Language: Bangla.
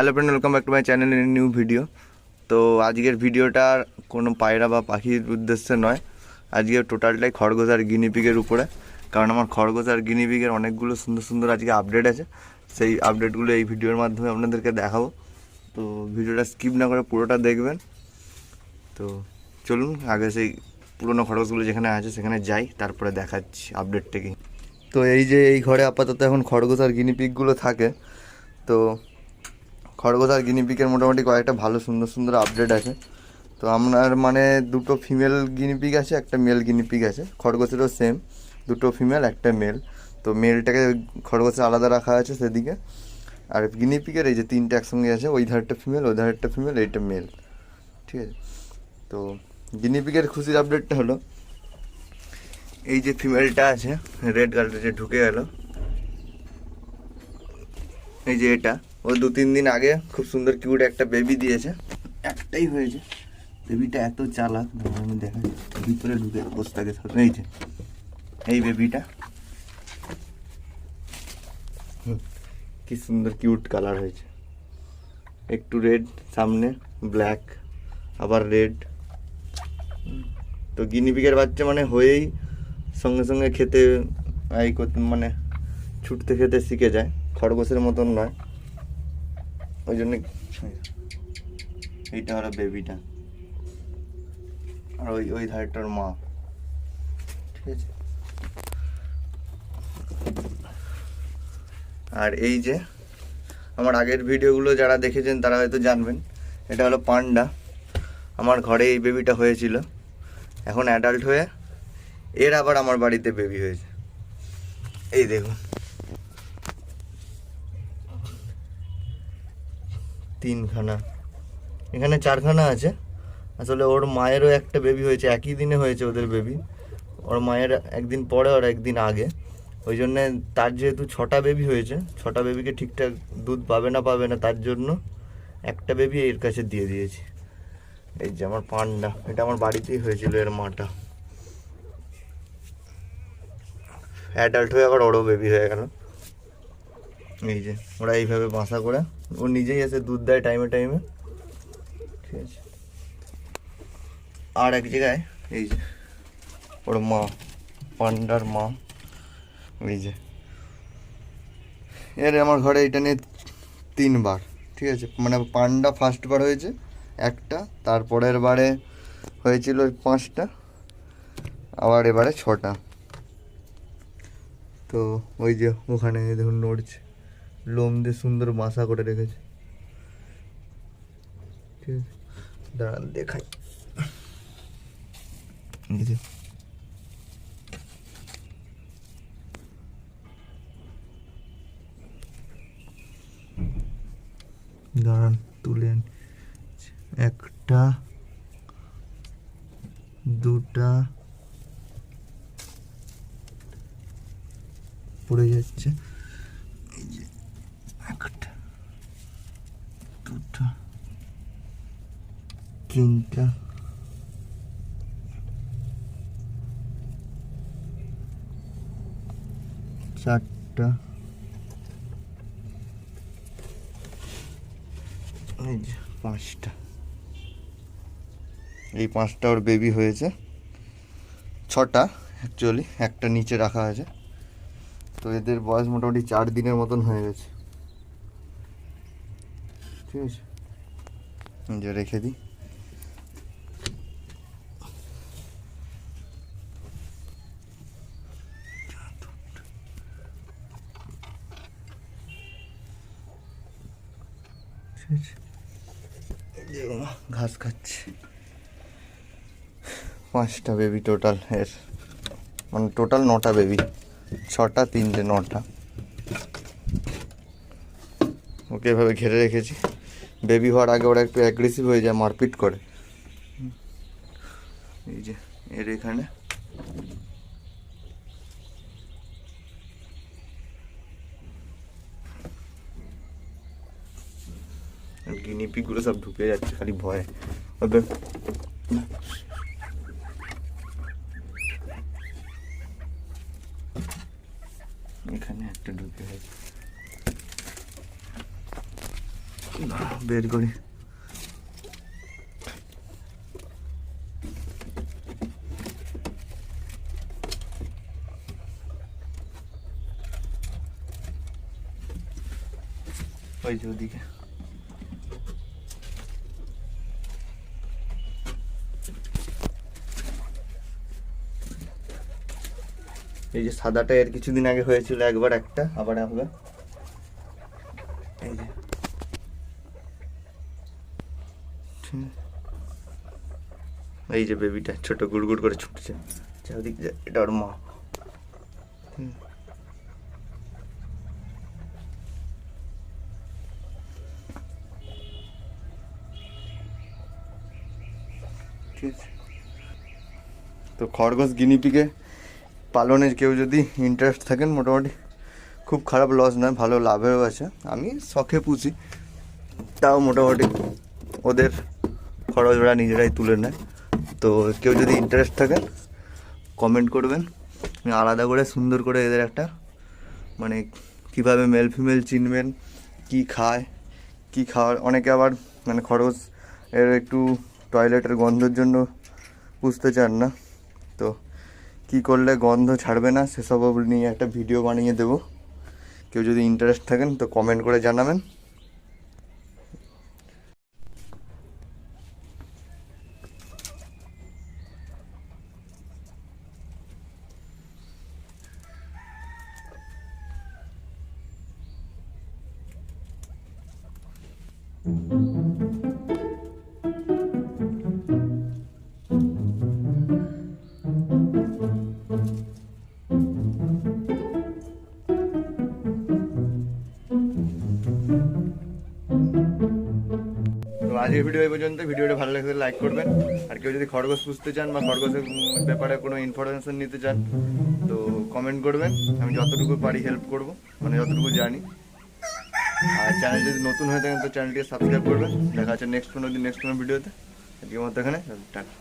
Hello friend, welcome back to my channel in new video. তো আজকের ভিডিওটা কোনো পায়রা বা পাখির উদ্দেশ্যে নয়, আজকে টোটালটাই খরগোশ আর গিনিপিগের উপরে। কারণ আমার খরগোশ আর গিনিপিগের অনেকগুলো সুন্দর সুন্দর আজকে আপডেট আছে, সেই আপডেটগুলো এই ভিডিওর মাধ্যমে আপনাদেরকে দেখাবো। তো ভিডিওটা স্কিপ না করে পুরোটা দেখবেন। তো চলুন আগে সেই পুরোনো খরগোশগুলো যেখানে আছে সেখানে যাই, তারপরে দেখাচ্ছি আপডেটটা কি। তো এই যে এই ঘরে আপাতত এখন খরগোশ আর গিনিপিগগুলো থাকে। তো খরগোশ আর গিনিপিগের মোটামুটি কয়েকটা ভালো সুন্দর সুন্দর আপডেট আছে। তো আপনার মানে দুটো ফিমেল গিনিপিগ আছে, একটা মেল গিনিপিগ আছে। খরগোশেরও সেম, দুটো ফিমেল একটা মেল। তো মেলটাকে খরগোশে আলাদা রাখা আছে সেদিকে, আর গিনিপিগের এই যে তিনটে একসঙ্গে আছে, ওই ধারটা ফিমেল, ওই ধারটা ফিমেল, এইটা মেল। ঠিক আছে। তো গিনিপিগের খুশির আপডেটটা হলো এই যে ফিমেলটা আছে রেড কালারটা যে ঢুকে গেল, এই যে এটা ও 2-3 দিন আগে খুব সুন্দর কিউট একটা বেবি দিয়েছে, একটাই হয়েছে। বেবিটা এত চালাক, আমি দেখা ভিতরে ঢুকে বস্তাকে এই যে এই বেবিটা কি সুন্দর কিউট কালার হয়েছে, একটু রেড সামনে, ব্ল্যাক, আবার রেড। তো গিনিপিগের বাচ্চা মানে হয়েই সঙ্গে সঙ্গে খেতে এই করতে মানে ছুটতে খেতে শিখে যায়, খরগোশের মতন নয়। ওই জন্য এইটা হলো বেবিটা, আর ওই ওই ধারটার মা। ঠিক আছে। আর এই যে আমার আগের ভিডিওগুলো যারা দেখেছেন তারা হয়তো জানবেন, এটা হলো পান্ডা। আমার ঘরে এই বেবিটা হয়েছিল, এখন অ্যাডাল্ট হয়ে এর আবার আমার বাড়িতে বেবি হয়েছে। এই দেখুন 3খানা, এখানে 4খানা আছে। আসলে ওর মায়েরও একটা বেবি হয়েছে, একই দিনে হয়েছে ওদের বেবি। ওর মায়ের একদিন পরে আর একদিন আগে, ওই জন্যে তার যেহেতু 6টা বেবি হয়েছে, 6টা বেবিকে ঠিকঠাক দুধ পাবে না তার জন্য একটা বেবি এর কাছে দিয়ে দিয়েছি। এই যে আমার পান্ডা, এটা আমার বাড়িতেই হয়েছিল, এর মাটা অ্যাডাল্ট হয়ে আবার ওরও বেবি হয়ে গেল। এই যে ওরা এইভাবে বাসা করে, ও নিজেই এসে দুধ দেয় টাইমে টাইমে। ঠিক আছে। আর এক জায়গায় এই যে ওর মা, পান্ডার মা, এই যে এর আমার ঘরে এটা নিয়ে 3বার। ঠিক আছে, মানে পান্ডা ফার্স্টবার হয়েছে একটা, তারপরের বারে হয়েছিল 5টা, আবার এবারে 6টা। তো ওই যে ওখানে দেখুন নড়ছে, লোম দিয়ে সুন্দর বাসা করে রেখেছে। ঠিক আছে, দাঁড়ান দেখাই। এই যে দাঁড়ান তুলে আনি। একটা, দুটা, পড়ে যাচ্ছে। এই যে একটা, দুটা, তিনটা, চারটা, এই যে 5টা। এই 5টা ওর বেবি হয়েছে, 6টা অ্যাকচুয়ালি, একটা নিচে রাখা আছে। তো এদের বয়স মোটামুটি 4 দিনের মতন হয়ে গেছে। ঠিক আছে, যে রেখে দিই। ঘাস খাচ্ছে। 5টা বেবি টোটাল এর, মানে টোটাল 9টা বেবি, 6টা 3টে 9টা। ওকে এভাবে ঘিরে রেখেছি। বেবি হওয়ার আগে ওরা একটু অ্যাগ্রেসিভ হয়ে যায়, মারপিট করে। এই যে এর এখানে গিনিপিগুলো সব ঢুকে যাচ্ছে খালি ভয়ে। ওদের এখানে একটা ঢুকে গেছে। বের করি। ওই যে ওদিকে এই যে সাদাটা এর কিছুদিন আগে হয়েছিল একবার, একটা আবার হবে। এই যে এই যে বেবিটা ছোট গুড় করে ছুটছে চারদিক, এটা ওর মা। ঠিক আছে, তো খরগোশ গিনিপিগে পালনের কেউ যদি ইন্টারেস্ট থাকেন, মোটামুটি খুব খারাপ লস নয়, ভালো লাভেও আছে। আমি শখে পুষি, তাও মোটামুটি ওদের খরচ ওরা নিজেরাই তুলে নেয়। তো কেউ যদি ইন্টারেস্ট থাকেন কমেন্ট করবেন, আমি আলাদা করে সুন্দর করে এদের একটা মানে কীভাবে মেল ফিমেল চিনবেন, কি খায়, কি খাওয়ার, অনেকে আবার মানে খরচ এর একটু টয়লেটের গন্ধের জন্য বুঝতে চান না, তো কি করলে গন্ধ ছাড়বে না সেসব নিয়ে একটা ভিডিও বানিয়ে দেবো। কেউ যদি ইন্টারেস্ট থাকেন তো কমেন্ট করে জানাবেন। তো আজকের ভিডিও এই পর্যন্ত। ভিডিওটা ভালো লাগলে লাইক করবেন, আর কেউ যদি খরগোশ পুষতে চান বা খরগোশের ব্যাপারে কোনো ইনফরমেশন নিতে চান তো কমেন্ট করবেন, আমি যতটুকু পারি হেল্প করব, মানে যতটুকু জানি। আর চ্যানেল যদি নতুন হয়ে থাকেন তো চ্যানেলটিকে সাবস্ক্রাইব করবেন। দেখা হচ্ছে নেক্সট কোনো ভিডিওতে। আজকের মতো এখানে টাটা।